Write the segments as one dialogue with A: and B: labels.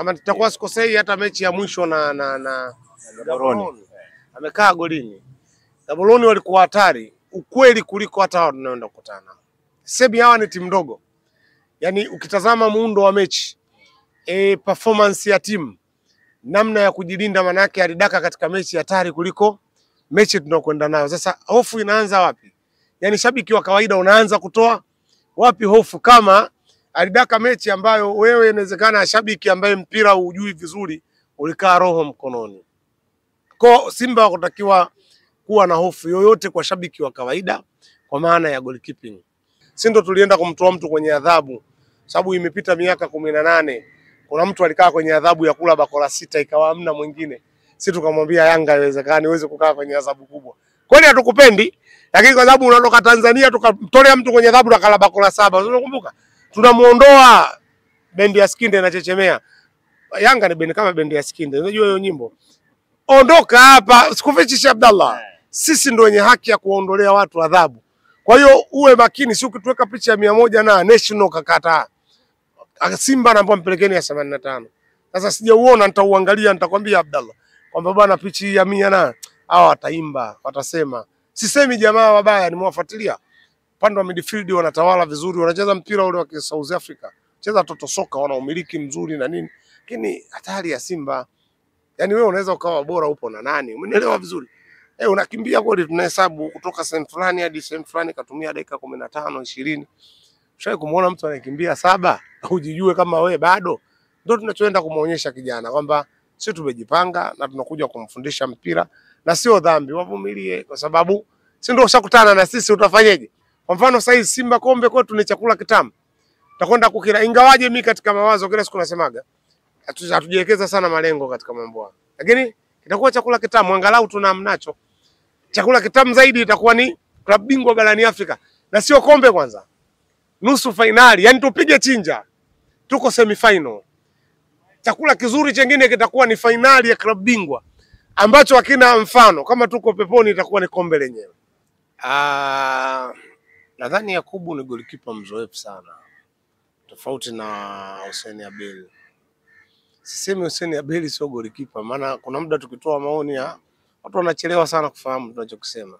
A: kama tutakuwa sikosei, hata mechi ya mwisho na Gaborone amekaa golini. Gaborone walikuwa hatari ukweli kuliko hata hao tunaoenda kukutana. Sebi hawa ni timu ndogo. Yaani ukitazama muundo wa mechi, performance ya timu, namna ya kujilinda, manake alidaka katika mechi hatari kuliko mechi tunakwenda nayo. Sasa hofu inaanza wapi? Yaani shabiki wa kawaida unaanza kutoa wapi hofu kama alidaka mechi ambayo wewe inawezekana shabiki ambaye mpira hujui vizuri ulikaa roho mkononi. Kwa Simba wakutakiwa kuwa na hofu yoyote kwa shabiki wa kawaida kwa maana ya goalkeeping. Si ndo tulienda kumtoa mtu kwenye adhabu sababu imepita miaka 18. Kuna mtu alikaa kwenye adhabu ya kula bakora 6 ikawa hamna mwingine. Sisi tukamwambia Yanga haiwezekani uweze kukaa kwenye adhabu kubwa. Kwani hatukupendi? Lakini kwa sababu unatoka Tanzania tukamtolea mtu kwenye adhabu akala bakora 7. Unakumbuka? Tunamuondoa bendi ya Skinde inachechemea. Yanga ni bendi kama bendi ya Skinde. Unajua hiyo nyimbo? Ondoka hapa, sikufichi Abdallah. Sisi ndio wenye haki ya kuondolea watu adhabu. Kwa hiyo uwe makini, si ukituweka picha ya 100 na national kakata. Simba anaambiwa mpelekeni ya 85. Sasa sijauona, nitauangalia, nitakwambia Abdallah kwamba bwana pichi ya 100 na hao wataimba, watasema. Sisemi jamaa wabaya, nimewafuatilia. Upande wa midfield wanatawala vizuri, wanacheza mpira ule wa South Africa. Cheza toto soka, wana umiliki mzuri na nini. Lakini hatari ya Simba, yani wewe unaweza ukawa bora upo na nani? Umenielewa vizuri? Unakimbia kweli, tunahesabu kutoka sehemu fulani hadi sehemu fulani katumia dakika 15 20. Ushawahi kumuona mtu anakimbia 7 hujijue kama we bado? Ndio tunachoenda kumuonyesha kijana kwamba sisi tumejipanga na tunakuja kumfundisha mpira na sio dhambi, wavumilie kwa sababu si ndio ushakutana na sisi, utafanyaje? Kwa mfano sasa hivi Simba kombe kwetu ni chakula kitamu. Tutakwenda kukila, ingawaje mimi katika mawazo kila siku nasemaga hatujiwekeza sana malengo katika mambo haya. Lakini itakuwa chakula kitamu, angalau tunamnacho. Chakula kitamu zaidi itakuwa ni klabu bingwa barani Afrika na sio kombe kwanza. Nusu finali, yani tupige chinja. Tuko semi final. Chakula kizuri chengine kitakuwa ni finali ya klabu bingwa ambacho hakina mfano. Kama tuko peponi itakuwa ni kombe lenyewe. Nadhani Yakubu ni golikipa mzoefu sana. Tofauti na Hussein Abel. Sisemi Hussein Abel sio golikipa, maana kuna muda tukitoa maoni ya watu wanachelewa sana kufahamu tunachokisema.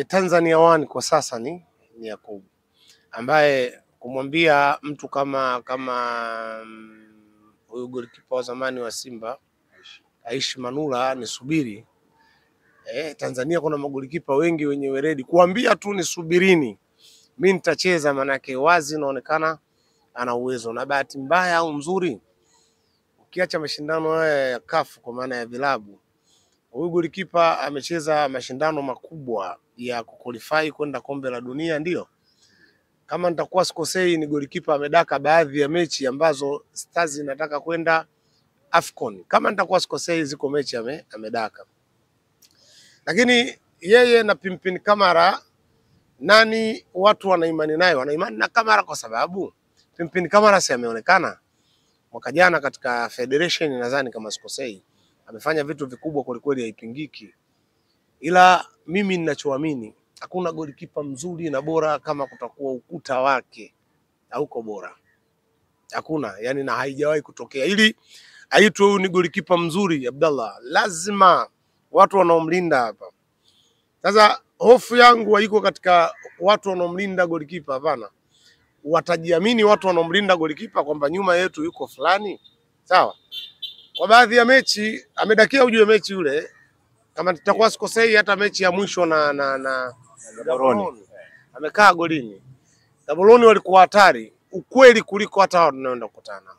A: Tanzania One kwa sasa ni Yakubu, ambaye kumwambia mtu kama huyu golikipa wa zamani wa Simba Aishi Manula nisubiri. Tanzania kuna magolikipa wengi wenye weledi, kuambia tu nisubirini mimi nitacheza, manake wazi inaonekana ana uwezo. Na bahati mbaya au mzuri, ukiacha mashindano haya ya CAF kwa maana ya vilabu, huyu golikipa amecheza mashindano makubwa ya kuqualify kwenda kombe la dunia. Ndio kama nitakuwa sikosei, ni golikipa amedaka baadhi ya mechi ambazo Stars inataka kwenda AFCON. Kama nitakuwa sikosei, ziko mechi amedaka. Lakini yeye na Pimpin Kamara, nani watu wana imani naye? Wana imani na Kamara kwa sababu Pimpin Kamara si ameonekana mwaka jana katika Federation, nadhani kama sikosei, amefanya vitu vikubwa kwa kweli, haipingiki. Ila mimi ninachoamini, hakuna golikipa mzuri na bora kama kutakuwa ukuta wake hauko bora. Hakuna, yani na haijawahi kutokea. Ili aitwe huyu ni golikipa mzuri Abdallah, lazima watu wanaomlinda hapa. Sasa hofu yangu haiko katika watu wanaomlinda golikipa, hapana. Watajiamini watu wanaomlinda golikipa kwamba nyuma yetu yuko fulani. Sawa? Kwa baadhi ya mechi amedakia, ujue mechi yule kama tutakuwa sikosei, hata mechi ya mwisho na Gaborone amekaa golini. Gaborone walikuwa hatari ukweli kuliko hata hao tunaoenda kukutana.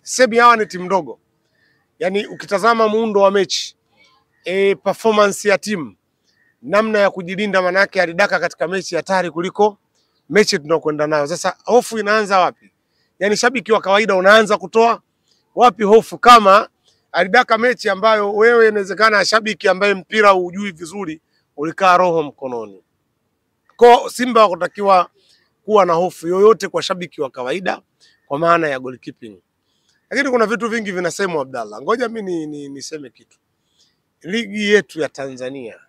A: Sebi hawa ni timu ndogo. Yaani ukitazama muundo wa mechi, performance ya timu, namna ya kujilinda, manake alidaka katika mechi hatari kuliko mechi tunakwenda nayo. Sasa hofu inaanza wapi? Yaani shabiki wa kawaida unaanza kutoa wapi hofu kama alidaka mechi ambayo wewe inawezekana shabiki ambaye mpira hujui vizuri ulikaa roho mkononi. Kwa Simba wakutakiwa kuwa na hofu yoyote kwa shabiki wa kawaida kwa maana ya goalkeeping. Lakini kuna vitu vingi vinasemwa Abdallah. Ngoja mimi niseme kitu. Ligi yetu ya Tanzania,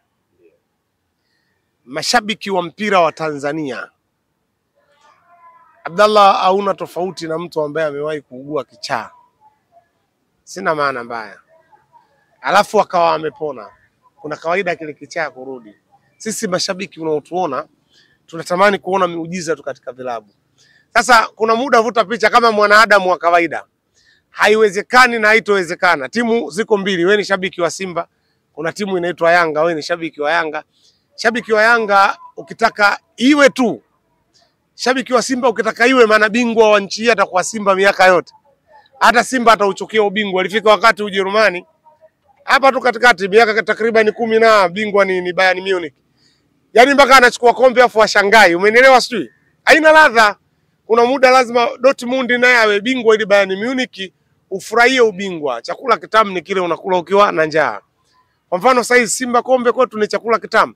A: mashabiki wa mpira wa Tanzania, Abdallah, hauna tofauti na mtu ambaye amewahi kuugua kichaa. sina maana mbaya, alafu akawa amepona, kuna kawaida kile kichaa kurudi. Sisi mashabiki unaotuona tunatamani kuona miujiza tu katika vilabu. Sasa kuna muda vuta picha kama mwanadamu wa kawaida, haiwezekani na haitowezekana. Timu ziko mbili, wewe ni shabiki wa Simba, kuna timu inaitwa Yanga, wewe ni shabiki wa Yanga. Shabiki wa Yanga ukitaka iwe tu, shabiki wa Simba ukitaka iwe, maana bingwa wa nchi hii atakuwa Simba miaka yote. Hata Simba atauchukia ubingwa. Alifika wakati Ujerumani hapa tu katikati, miaka takriban 10 na bingwa ni Bayern Munich. Yaani mpaka anachukua kombe afu ashangai. Umenielewa sijui? Haina ladha. Kuna muda lazima Dortmund naye awe bingwa ili Bayern Munich ufurahie ubingwa. Chakula kitamu ni kile unakula ukiwa na njaa. Kwa mfano sasa hivi Simba kombe kwetu ni chakula kitamu.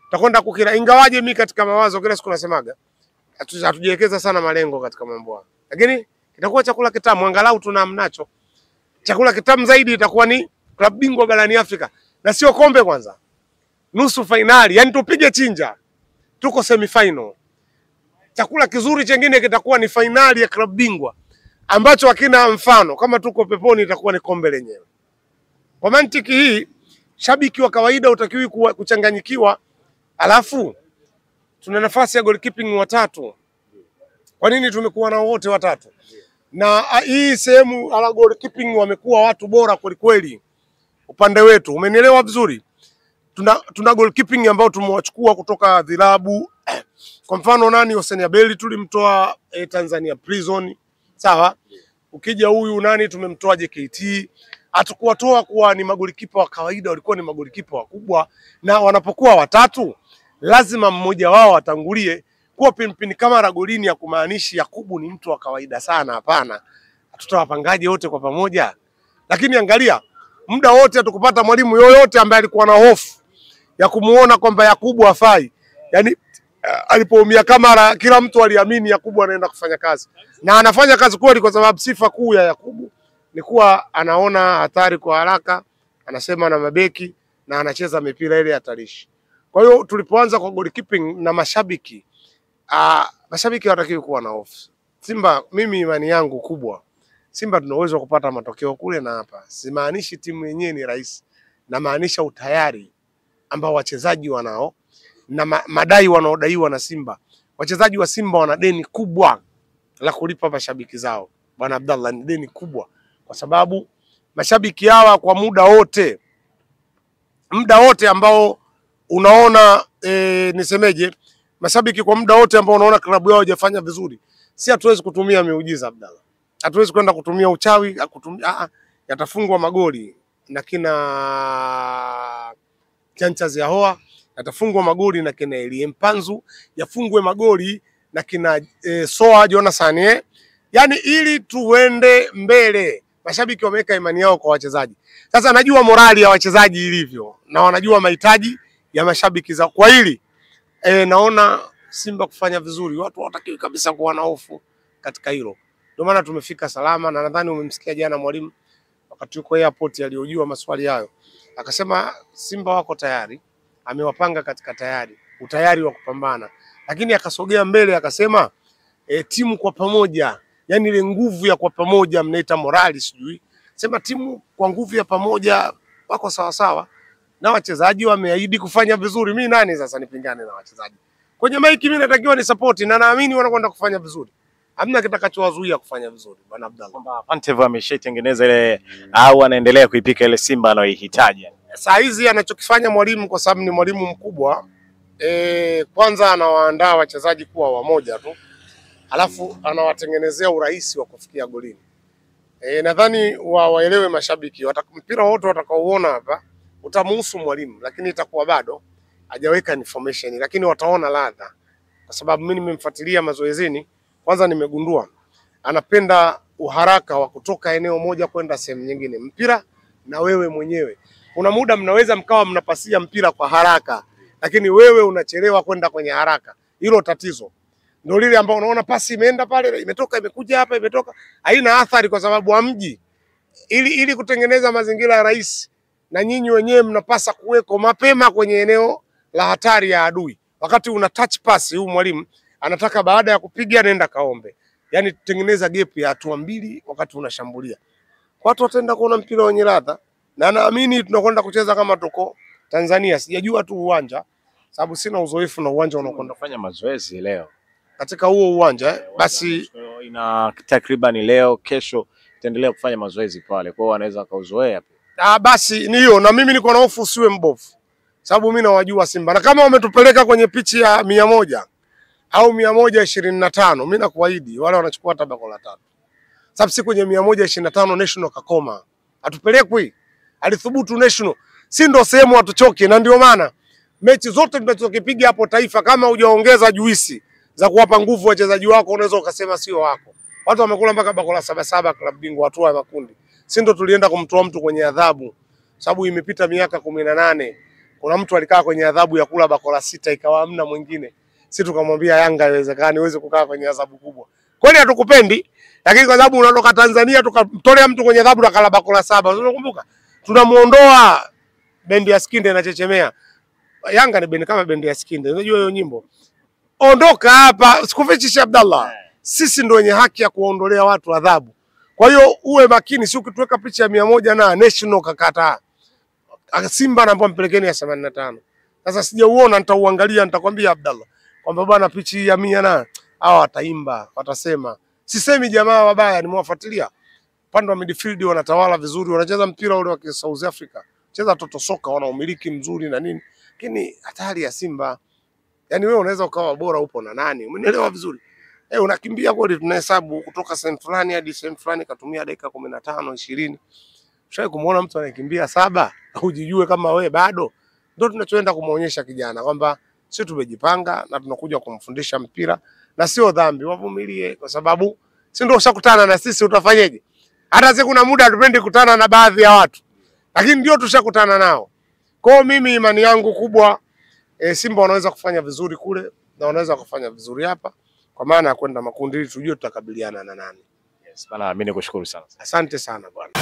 A: Tutakwenda kukila. Ingawaje mimi katika mawazo kila siku nasemaga hatujiwekeza sana malengo katika mambo haya. Lakini itakuwa chakula kitamu, angalau tunamnacho. Chakula kitamu zaidi itakuwa ni klabu bingwa barani Afrika. Na sio kombe kwanza. Nusu finali, yani tupige chinja. Tuko semi final. Chakula kizuri chengine kitakuwa ni finali ya klabu bingwa ambacho hakina mfano. Kama tuko peponi itakuwa ni kombe lenyewe. Kwa mantiki hii, shabiki wa kawaida utakiwi kuchanganyikiwa. Alafu tuna nafasi ya goalkeeping watatu. Kwa nini tumekuwa nao wote watatu? Na hii sehemu ala goalkeeping wamekuwa watu bora kweli kweli upande wetu. Umenielewa vizuri? Tuna goalkeeping ambao tumewachukua kutoka vilabu. Kwa mfano nani, Hossein Abeli tulimtoa Tanzania Prison. Sawa? Ukija huyu nani tumemtoa JKT. Hatukuwatoa kuwa ni magolikipa wa kawaida, walikuwa ni magolikipa wakubwa, na wanapokuwa watatu lazima mmoja wao atangulie. Kwa Pinpin Kamara golini ya kumaanishi Yakubu ni mtu wa kawaida sana, hapana. Tutawapangaje wote kwa pamoja? Lakini angalia, muda wote tukupata mwalimu yoyote ambaye alikuwa na hofu ya kumuona kwamba Yakubu hafai. Yaani alipoumia Kamara kila mtu aliamini Yakubu anaenda kufanya kazi. Na anafanya kazi kweli, kwa sababu sifa kuu ya Yakubu ni kuwa anaona hatari kwa haraka, anasema na mabeki na anacheza mipira ile hatarishi. Kwa hiyo tulipoanza kwa goalkeeping na mashabiki hawatakiwi kuwa na hofu. Simba, mimi imani yangu kubwa, Simba tuna uwezo wa kupata matokeo kule na hapa. Simaanishi timu yenyewe ni rahisi, na maanisha utayari ambao wachezaji wanao na madai wanaodaiwa na Simba. Wachezaji wa Simba wana deni kubwa la kulipa mashabiki zao. Bwana Abdallah, ni deni kubwa, kwa sababu mashabiki hawa kwa muda wote ambao unaona nisemeje, mashabiki kwa muda wote ambao unaona klabu yao haijafanya vizuri, si hatuwezi kutumia miujiza Abdallah. Hatuwezi kwenda kutumia uchawi, yatafungwa magoli na kina Chanchazi ya Hoa, yatafungwa magoli na kina Elie Mpanzu, yafungwe magoli na kina Soa Jonathan. Yaani ili tuende mbele, mashabiki wameweka imani yao kwa wachezaji. Sasa najua morali ya wachezaji ilivyo, na wanajua mahitaji ya mashabiki za kwa hili. Naona Simba kufanya vizuri, watu hawatakiwi kabisa kuwa na hofu katika hilo. Ndio maana tumefika salama, na nadhani umemsikia jana mwalimu wakati yuko airport aliojua maswali hayo. Akasema Simba wako tayari, amewapanga katika utayari wa kupambana. Lakini akasogea mbele akasema timu kwa pamoja, yani ile nguvu ya kwa pamoja mnaita morali sijui. Sema timu kwa nguvu ya pamoja wako sawa sawa, na wachezaji wameahidi kufanya vizuri. Mimi nani sasa nipingane na wachezaji? Kwenye maiki mimi natakiwa ni support, na naamini wanakwenda kufanya vizuri. Hamna kitakachowazuia kufanya vizuri bwana Abdallah.
B: Kwamba Pantev ameshaitengeneza ile au anaendelea kuipika ile Simba anayoihitaji.
A: Saa hizi anachokifanya mwalimu, kwa sababu ni mwalimu mkubwa, kwanza anawaandaa wachezaji kuwa wamoja tu, alafu anawatengenezea urahisi wa kufikia golini. Nadhani waelewe mashabiki, mpira wote watakaoona hapa utamuhusu mwalimu, lakini itakuwa bado hajaweka information, lakini wataona ladha. Kwa sababu mimi nimemfuatilia mazoezini, kwanza nimegundua anapenda uharaka wa kutoka eneo moja kwenda sehemu nyingine. Mpira na wewe mwenyewe, kuna muda mnaweza mkawa mnapasia mpira kwa haraka, lakini wewe unachelewa kwenda kwenye haraka. Hilo tatizo ndio lile ambao unaona pasi imeenda pale, imetoka, imekuja hapa, imetoka, haina athari kwa sababu hamji. Ili kutengeneza mazingira ya rahisi, na nyinyi wenyewe mnapasa kuweko mapema kwenye eneo la hatari ya adui. Wakati una touch pass, huyu mwalimu anataka baada ya kupiga nenda kaombe. Yaani tengeneza gap ya hatua mbili wakati unashambulia. watu wataenda kuona mpira wenye ladha, na naamini tunakwenda kucheza kama tuko Tanzania. Sijajua tu uwanja, sababu sina uzoefu na uwanja unakwenda
B: kufanya mazoezi leo
A: katika huo uwanja basi
B: ina takriban leo kesho itaendelea kufanya mazoezi pale, kwa hiyo wanaweza kauzoea.
A: Basi ni hiyo, na mimi niko na hofu usiwe mbovu, sababu mimi nawajua Simba, na kama wametupeleka kwenye pichi ya 100 au 125, mimi nakuahidi wale wanachukua tabako la 3. Sababu si kwenye 125 national kakoma. Atupelekwi. Alithubutu national. Si ndo sehemu watuchoke, na ndio maana mechi zote tunazokipiga hapo Taifa, kama hujaongeza juisi za kuwapa nguvu wachezaji wako, unaweza ukasema sio wako. Watu wamekula mpaka bako la 77 klabu bingwa hatua ya makundi. Si ndo tulienda kumtoa mtu kwenye adhabu, sababu imepita miaka 18. Kuna mtu alikaa kwenye adhabu ya kula bako la 6 ikawa hamna mwingine. Si tukamwambia Yanga haiwezekani uweze kukaa kwenye adhabu kubwa. Kwani hatukupendi? Lakini kwa sababu unatoka Tanzania tukamtolea mtu kwenye adhabu akala bako la 7. Unakumbuka? Tunamuondoa bendi ya Skinde inachechemea. Yanga ni bendi kama bendi ya Skinde. Unajua hiyo nyimbo? Ondoka hapa, sikufichi Abdallah. Sisi ndio wenye haki ya kuondolea watu adhabu. Kwa hiyo uwe makini, si ukituweka picha ya 100 na national kakata. Simba anaomba mpelekeni ya 85. Sasa sijauona, nitauangalia, nitakwambia Abdallah kwamba bwana pichi ya 100 na hao wataimba, watasema. Sisemi jamaa wabaya, nimewafuatilia. Upande wa midfield wanatawala vizuri, wanacheza mpira ule wa South Africa. Cheza toto soka, wana umiliki mzuri na nini. Lakini hatari ya Simba, yani wewe unaweza ukawa bora upo na nani? Umenielewa vizuri? Unakimbia kweli, tunahesabu kutoka sehemu fulani hadi sehemu fulani katumia dakika 15 20. Ushawahi kumuona mtu anakimbia 7 hujijue kama we bado? Ndio tunachoenda kumuonyesha kijana kwamba sisi tumejipanga na tunakuja kumfundisha mpira, na sio dhambi, wavumilie, kwa sababu si ndio ushakutana na sisi, utafanyaje? Hata sisi kuna muda hatupendi kukutana na baadhi ya watu, lakini ndio tushakutana nao. Kwa mimi imani yangu kubwa Simba wanaweza kufanya vizuri kule na wanaweza kufanya vizuri hapa, kwa maana ya kwenda makundi ili tujue tutakabiliana na nani.
B: Yes, bana, mimi nikushukuru sana.
A: Asante sana bwana.